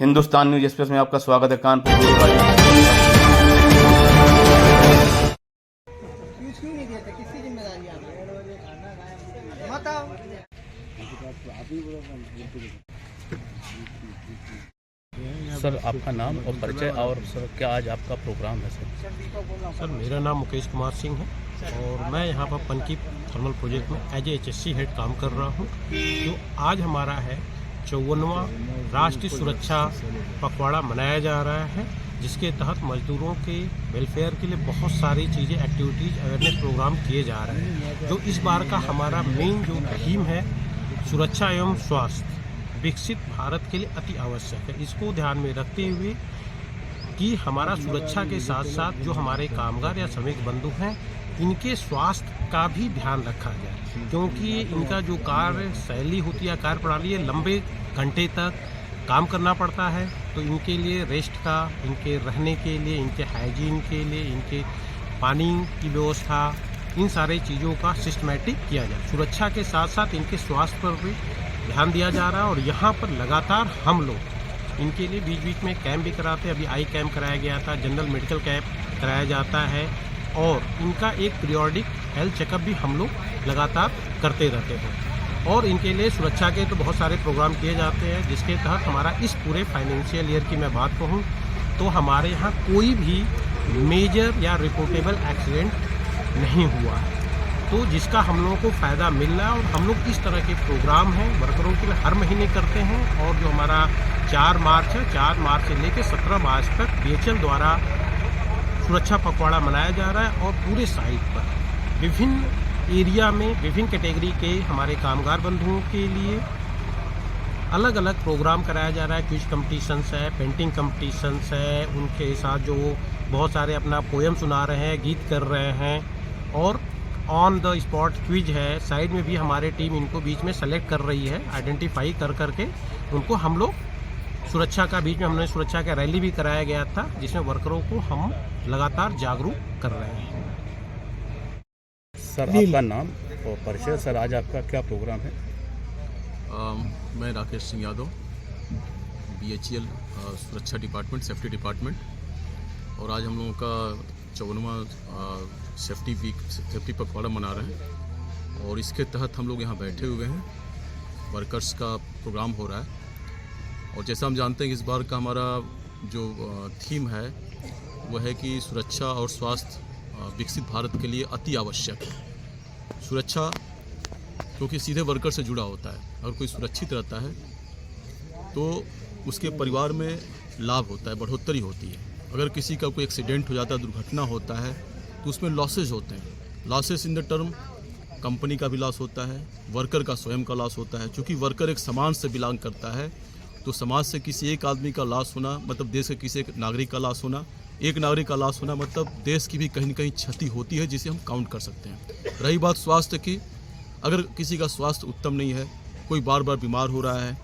Hindustan news express में आपका स्वागत है। कानपुर फ्यूज क्यों नहीं देते? किसकी जिम्मेदारी है? मत आओ। सर आपका नाम और परिचय, और सर क्या आज आपका प्रोग्राम है? सर मेरा नाम मुकेश कुमार सिंह है और मैं यहाँ पर पनकी थर्मल प्रोजेक्ट में एज ए HSC हेड काम कर रहा हूँ। जो आज हमारा है 54वां राष्ट्रीय सुरक्षा पखवाड़ा मनाया जा रहा है, जिसके तहत मजदूरों के वेलफेयर के लिए बहुत सारी चीज़ें, एक्टिविटीज़, अवेयरनेस प्रोग्राम किए जा रहे हैं। जो इस बार का हमारा मेन जो थीम है सुरक्षा एवं स्वास्थ्य विकसित भारत के लिए अति आवश्यक है। इसको ध्यान में रखते हुए कि हमारा सुरक्षा के साथ साथ जो हमारे कामगार या श्रमिक बंधु हैं, इनके स्वास्थ्य का भी ध्यान रखा जाए, क्योंकि इनका जो कार्य शैली होती है, कार्य प्रणाली है, लंबे घंटे तक काम करना पड़ता है। तो इनके लिए रेस्ट का, इनके रहने के लिए, इनके हाइजीन के लिए, इनके पानी की व्यवस्था, इन सारे चीज़ों का सिस्टमेटिक किया जाए। सुरक्षा के साथ साथ इनके स्वास्थ्य पर भी ध्यान दिया जा रहा है और यहाँ पर लगातार हम लोग इनके लिए बीच बीच में कैंप भी कराते हैं। अभी आई कैंप कराया गया था, जनरल मेडिकल कैंप कराया जाता है और इनका एक पीरियोडिक हेल्थ चेकअप भी हम लोग लगातार करते रहते हैं। और इनके लिए सुरक्षा के तो बहुत सारे प्रोग्राम किए जाते हैं, जिसके तहत हमारा इस पूरे फाइनेंशियल ईयर की मैं बात कहूँ तो हमारे यहाँ कोई भी मेजर या रिपोर्टेबल एक्सीडेंट नहीं हुआ है, तो जिसका हम लोगों को फ़ायदा मिल रहा है। और हम लोग इस तरह के प्रोग्राम हैं वर्करों के लिए हर महीने करते हैं। और जो हमारा 4 मार्च है, 4 मार्च से लेकर 17 मार्च तक BHL द्वारा सुरक्षा पखवाड़ा मनाया जा रहा है और पूरे साइट पर विभिन्न एरिया में विभिन्न कैटेगरी के हमारे कामगार बंधुओं के लिए अलग अलग प्रोग्राम कराया जा रहा है। क्विज कंपटीशंस है, पेंटिंग कंपटीशंस है, उनके साथ जो बहुत सारे अपना पोएम सुना रहे हैं, गीत कर रहे हैं और ऑन द स्पॉट क्विज है। साइड में भी हमारे टीम इनको बीच में सेलेक्ट कर रही है, आइडेंटिफाई कर करके उनको हम लोग सुरक्षा का, बीच में हमने सुरक्षा का रैली भी कराया गया था, जिसमें वर्करों को हम लगातार जागरूक कर रहे हैं। सर आपका नाम और परिचय, सर आज आपका क्या प्रोग्राम है? मैं राकेश सिंह यादव, BHL सुरक्षा डिपार्टमेंट, सेफ्टी डिपार्टमेंट, और आज हम लोगों का 54वां सेफ्टी वीक, सेफ्टी पखवाड़ा मना रहे हैं और इसके तहत हम लोग यहाँ बैठे हुए हैं। वर्कर्स का प्रोग्राम हो रहा है और जैसा हम जानते हैं कि इस बार का हमारा जो थीम है वो है कि सुरक्षा और स्वास्थ्य विकसित भारत के लिए अति आवश्यक है। सुरक्षा क्योंकि सीधे वर्कर से जुड़ा होता है। अगर कोई सुरक्षित रहता है तो उसके परिवार में लाभ होता है, बढ़ोतरी होती है। अगर किसी का कोई एक्सीडेंट हो जाता है, दुर्घटना होता है, तो उसमें लॉसेज होते हैं। Losses in the term company का भी लॉस होता है, वर्कर का स्वयं का लॉस होता है। क्योंकि वर्कर एक समाज से बिलोंग करता है, तो समाज से किसी एक आदमी का लॉस होना मतलब देश के किसी एक नागरिक का लॉस होना, एक नागरिक का लॉस होना मतलब देश की भी कहीं न कहीं क्षति होती है, जिसे हम काउंट कर सकते हैं। रही बात स्वास्थ्य की, अगर किसी का स्वास्थ्य उत्तम नहीं है, कोई बार बार बीमार हो रहा है,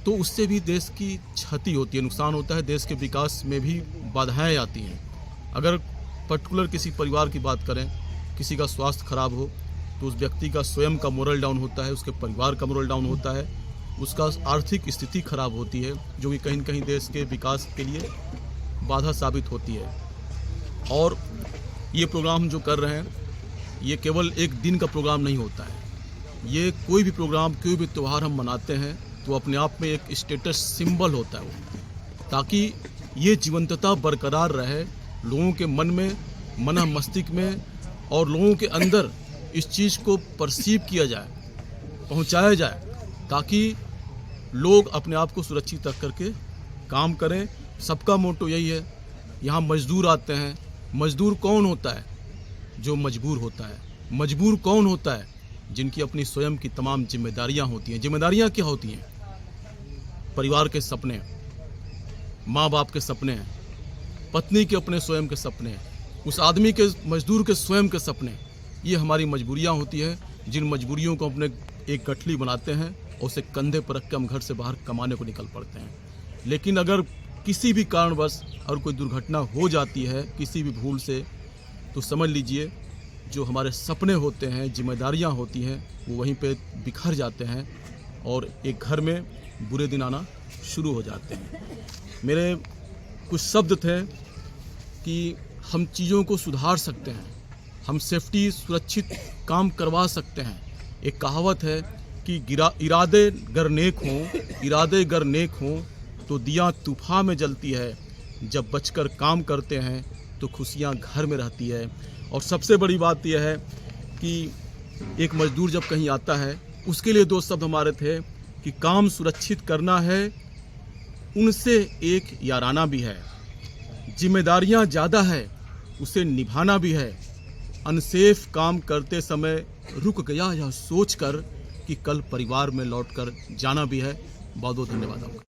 तो उससे भी देश की क्षति होती है, नुकसान होता है, देश के विकास में भी बाधाएं आती हैं। अगर पर्टिकुलर किसी परिवार की बात करें, किसी का स्वास्थ्य खराब हो तो उस व्यक्ति का स्वयं का मोरल डाउन होता है, उसके परिवार का मोरल डाउन होता है, उसका आर्थिक स्थिति खराब होती है, जो कि कहीं न कहीं देश के विकास के लिए बाधा साबित होती है। और ये प्रोग्राम जो कर रहे हैं, ये केवल एक दिन का प्रोग्राम नहीं होता है। ये कोई भी प्रोग्राम, कोई भी त्यौहार हम मनाते हैं तो अपने आप में एक स्टेटस सिंबल होता है वो, ताकि ये जीवंतता बरकरार रहे लोगों के मन में, मन मस्तिष्क में, और लोगों के अंदर इस चीज़ को परसीव किया जाए, पहुंचाया जाए, ताकि लोग अपने आप को सुरक्षित रख करके काम करें। सबका मोटो यही है। यहाँ मजदूर आते हैं। मजदूर कौन होता है? जो मजबूर होता है। मजबूर कौन होता है? जिनकी अपनी स्वयं की तमाम जिम्मेदारियाँ होती हैं। जिम्मेदारियाँ क्या होती हैं? परिवार के सपने, माँ बाप के सपने हैं, पत्नी के अपने स्वयं के सपने हैं, उस आदमी के, मजदूर के स्वयं के सपने। ये हमारी मजबूरियाँ होती हैं, जिन मजबूरियों को अपने एक गठली बनाते हैं और उसे कंधे पर रख के हम घर से बाहर कमाने को निकल पड़ते हैं। लेकिन अगर किसी भी कारणवश और कोई दुर्घटना हो जाती है किसी भी भूल से, तो समझ लीजिए जो हमारे सपने होते हैं, जिम्मेदारियां होती हैं, वो वहीं पे बिखर जाते हैं और एक घर में बुरे दिन आना शुरू हो जाते हैं। मेरे कुछ शब्द थे कि हम चीज़ों को सुधार सकते हैं, हम सेफ्टी सुरक्षित काम करवा सकते हैं। एक कहावत है कि इरादे गर नेक हों तो दिया तूफान में जलती है, जब बचकर काम करते हैं तो खुशियाँ घर में रहती है। और सबसे बड़ी बात यह है कि एक मजदूर जब कहीं आता है, उसके लिए 2 शब्द हमारे थे कि काम सुरक्षित करना है, उनसे एक याराना भी है, जिम्मेदारियां ज़्यादा है, उसे निभाना भी है। अनसेफ काम करते समय रुक गया यह सोचकर कि कल परिवार में लौटकर जाना भी है। बहुत बहुत धन्यवाद आपका।